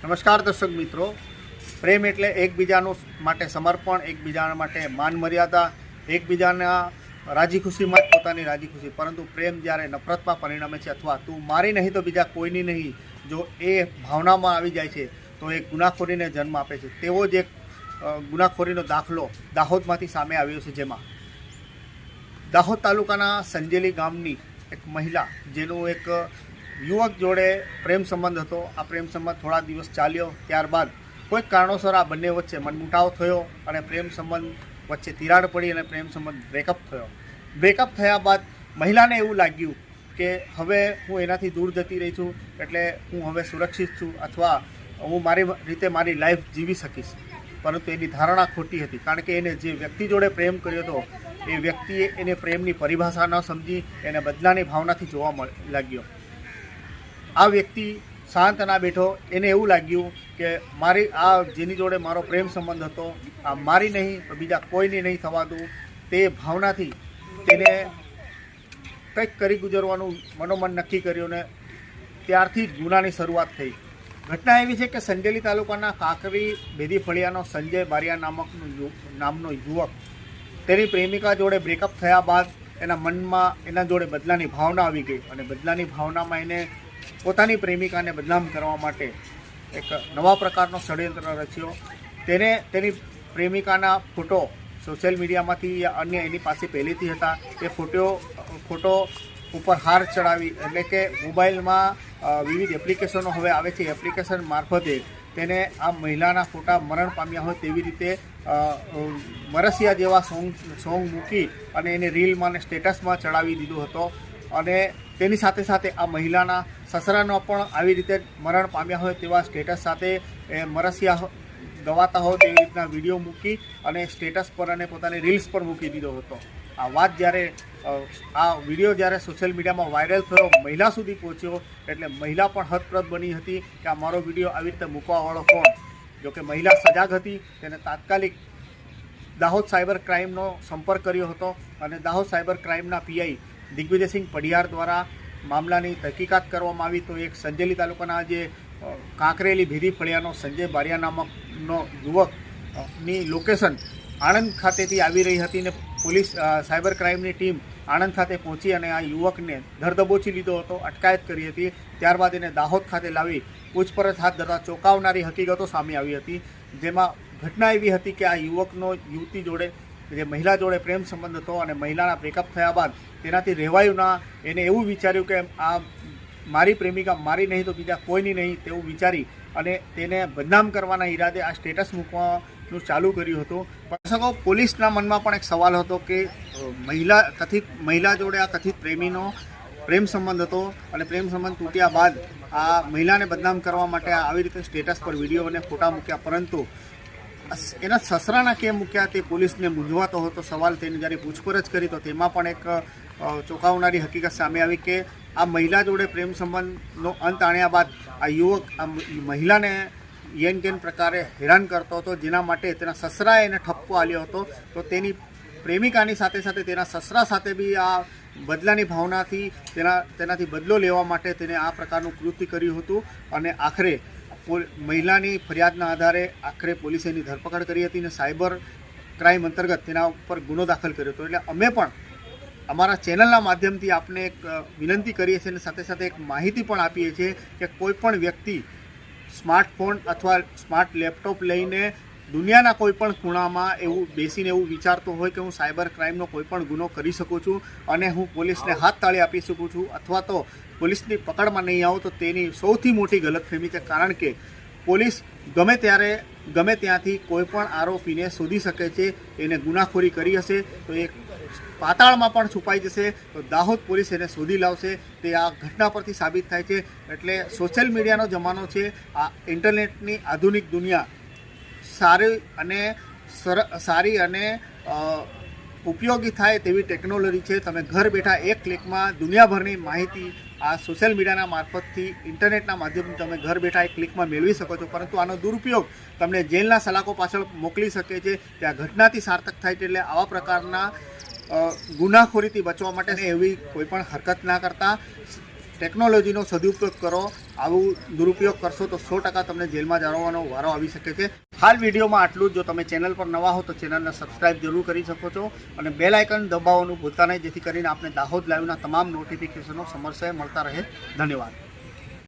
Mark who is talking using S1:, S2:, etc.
S1: નમસ્કાર દર્શક મિત્રો, પ્રેમ એટલે એકબીજાનું માટે સમર્પણ, એકબીજા માટે માન મર્યાદા, એકબીજાના રાજી ખુશીમાં જ પોતાની રાજી ખુશી. પરંતુ પ્રેમ જ્યારે નફરતમાં પરિણમે છે અથવા તું મારી નહીં તો બીજા કોઈની નહીં, જો એ ભાવનામાં આવી જાય છે તો એ ગુનાખોરીને જન્મ આપે છે. તેવો જ એક ગુનાખોરીનો દાખલો દાહોદમાંથી સામે આવ્યો છે, જેમાં દાહોદ તાલુકાના સંજેલી ગામની એક મહિલા, જેનું એક યુવક જોડે પ્રેમ સંબંધ હતો. આ પ્રેમ સંબંધ થોડા દિવસ ચાલ્યો, ત્યારબાદ કોઈક કારણોસર આ બંને વચ્ચે મનમુટાવ થયો અને પ્રેમ સંબંધ વચ્ચે તિરાડ પડી અને પ્રેમ સંબંધ બ્રેકઅપ થયો. બ્રેકઅપ થયા બાદ મહિલાને એવું લાગ્યું કે હવે હું એનાથી દૂર જતી રહી છું, એટલે હું હવે સુરક્ષિત છું અથવા હું મારી રીતે મારી લાઈફ જીવી શકીશ. પરંતુ એની ધારણા ખોટી હતી, કારણ કે એને જે વ્યક્તિ જોડે પ્રેમ કર્યો હતો એ વ્યક્તિએ એને પ્રેમની પરિભાષા ન સમજી એને બદલાની ભાવનાથી જોવા લાગ્યો. આ વ્યક્તિ શાંત ના બેઠો, એને એવું લાગ્યું કે મારી આ જેની જોડે મારો પ્રેમ સંબંધ હતો આ મારી નહીં તો બીજા કોઈની નહીં થવા દઉં. તે ભાવનાથી તેને કંઈક કરી ગુજરવાનું મનોમન નક્કી કર્યું ને ત્યારથી જ ગુનાની શરૂઆત થઈ. ઘટના એવી છે કે સંજેલી તાલુકાના કાંકરી બેદી ફળિયાનો સંજય બારિયા નામનો યુવક તેની પ્રેમિકા જોડે બ્રેકઅપ થયા બાદ એના મનમાં એના જોડે બદલાની ભાવના આવી ગઈ અને બદલાની ભાવનામાં એને પોતાની પ્રેમિકાને બદનામ કરવા માટે એક નવા પ્રકારનો ષડયંત્ર રચ્યો. તેને તેની પ્રેમિકાના ફોટો સોશિયલ મીડિયામાંથી યા અન્ય એની પાસે પહેલેથી હતા તે ફોટો ઉપર હાર ચડાવી, એટલે કે મોબાઈલમાં વિવિધ એપ્લિકેશનો હવે આવે છે, એપ્લિકેશન મારફતે તેને આ મહિલાના ફોટા મરણ પામ્યા હોય તેવી રીતે મરસિયા જેવા સોંગ મૂકી અને એને રીલમાં અને સ્ટેટસમાં ચડાવી દીધો હતો. અને તેની સાથે સાથે આ મહિલાના સસરાનો પણ આવી રીતે મરણ પામ્યા હોય તેવા સ્ટેટસ સાથે મરસિયા ગવાતા હોય તેવી રીતના વિડીયો મૂકી અને સ્ટેટસ પર અને પોતાની રીલ્સ પર મૂકી દીધો હતો. આ વાત જ્યારે આ વિડીયો જ્યારે સોશિયલ મીડિયામાં વાયરલ થયો, મહિલા સુધી પહોંચ્યો, એટલે મહિલા પણ હતપ્રત બની હતી કે આ મારો વિડીયો આવી રીતે મૂકવાવાળો કોણ. જોકે મહિલા સજાગ હતી, તેને તાત્કાલિક દાહોદ સાયબર ક્રાઇમનો સંપર્ક કર્યો હતો અને દાહોદ સાયબર ક્રાઇમના પીઆઈ દિગ્વિજયસિંહ પઢિયાર દ્વારા મામલાની તહકીકાત કરવામાં આવી. તો એક સંજેલી તાલુકાના જે કાંકરેલી ભેદી ફળિયાનો સંજય બારિયા નામકનો યુવકની લોકેશન આણંદ ખાતેથી આવી રહી હતી ને પોલીસ સાયબર ક્રાઇમની ટીમ આણંદ ખાતે પહોંચી અને આ યુવકને ધરદબોચી લીધો હતો, અટકાયત કરી હતી. ત્યારબાદ એને દાહોદ ખાતે લાવી પૂછપરછ હાથ ધરતા ચોંકાવનારી હકીકતો સામે આવી હતી, જેમાં ઘટના એવી હતી કે આ યુવકનો યુવતી જોડે જે મહિલા જોડે પ્રેમ સંબંધ હતો અને મહિલાના બ્રેકઅપ થયા બાદ તેનાથી રહેવાયું ના, એને એવું વિચાર્યું કે આ મારી પ્રેમિકા મારી નહીં તો બીજા કોઈની નહીં તેવું વિચારી અને તેને બદનામ કરવાના ઈરાદે આ સ્ટેટસ મૂકવાનું ચાલુ કર્યું હતું. દર્શકો, પોલીસના મનમાં પણ એક સવાલ હતો કે મહિલા જોડે આ કથિત પ્રેમીનો પ્રેમ સંબંધ હતો અને પ્રેમ સંબંધ તૂટ્યા બાદ આ મહિલાને બદનામ કરવા માટે આવી રીતે સ્ટેટસ પર વિડીયો અને ફોટા મૂક્યા, પરંતુ એના સસરાના કેમ મૂક્યા તે પોલીસને મૂંઝવાતો હતો સવાલ. તેની જ્યારે પૂછપરછ કરી તો તેમાં પણ એક ચોંકાવનારી હકીકત સામે આવી કે આ મહિલા જોડે પ્રેમ સંબંધનો અંત આણ્યા બાદ આ યુવક આ મહિલાને યેન કેન પ્રકારે હેરાન કરતો હતો, જેના માટે તેના સસરાએ એને ઠપકો આપ્યો હતો. તો તેની પ્રેમિકાની સાથે સાથે તેના સસરા સાથે બી આ બદલાની ભાવનાથી તેનાથી બદલો લેવા માટે તેને આ પ્રકારનું કૃત્ય કર્યું હતું અને આખરે મહિલાની ફરિયાદના આધારે આખરે પોલીસે એની ધરપકડ કરી હતી અને સાયબર ક્રાઇમ અંતર્ગત તેના ઉપર ગુનો દાખલ કર્યો હતો. એટલે અમે પણ અમારા ચેનલના માધ્યમથી આપને એક વિનંતી કરીએ છીએ અને સાથે સાથે એક માહિતી પણ આપીએ છીએ કે કોઈ પણ વ્યક્તિ સ્માર્ટફોન અથવા સ્માર્ટ લેપટોપ લઈને દુનિયાના કોઈ પણ ખૂણામાં એવું બેસીને એવું વિચારતો હોય કે હું સાયબર ક્રાઇમનો કોઈ પણ ગુનો કરી શકું છું અને હું પોલીસને હાથ તાળી આપી શકું છું અથવા તો પોલીસની પકડમાં નહીં આવું, તો તેની સૌથી મોટી ગલતફહેમી છે. કારણ કે પોલીસ ગમે ત્યારે ગમે ત્યાંથી કોઈ પણ આરોપીને શોધી શકે છે. એને ગુનાખોરી કરી હશે તો એ પાતાળમાં પણ છુપાઈ જશે, તો દાહોદ પોલીસ એને શોધી લાવશે. તે આ ઘટના પરથી સાબિત થાય છે. એટલે સોશિયલ મીડિયાનો જમાનો છે, આ ઇન્ટરનેટની આધુનિક દુનિયા સારી અને ઉપયોગી થાય તેવી ટેકનોલોજી છે. તમે ઘર બેઠા એક ક્લિકમાં દુનિયાભરની માહિતી આ સોશિયલ મીડિયાના મારફતથી ઇન્ટરનેટના માધ્યમથી તમે ઘર બેઠા એક ક્લિકમાં મેળવી શકો છો. પરંતુ આનો દુરુપયોગ તમને જેલના સલાખો પાછળ મોકલી શકે છે. ત્યાં ઘટનાથી સાર્થક થાય છે. એટલે આવા પ્રકારના ગુનાખોરીથી બચવા માટે એવી કોઈ પણ હરકત ના કરતા ટેકનોલોજીનો સદુપયોગ કરો. આવું દુરુપયોગ કરશો તો 100% તમને જેલમાં જવાનો વારો આવી શકે છે. હાલ વિડીયોમાં આટલું જ. જો તમે ચેનલ પર નવા હો તો ચેનલને સબસ્ક્રાઇબ જરૂર કરી શકો છો અને બેલ આઇકન દબાવવાનું ભૂલતા નહીં, જેથી કરીને આપણે દાહોદ લાઈવના તમામ નોટિફિકેશનો સમયસર મળતા રહે. ધન્યવાદ.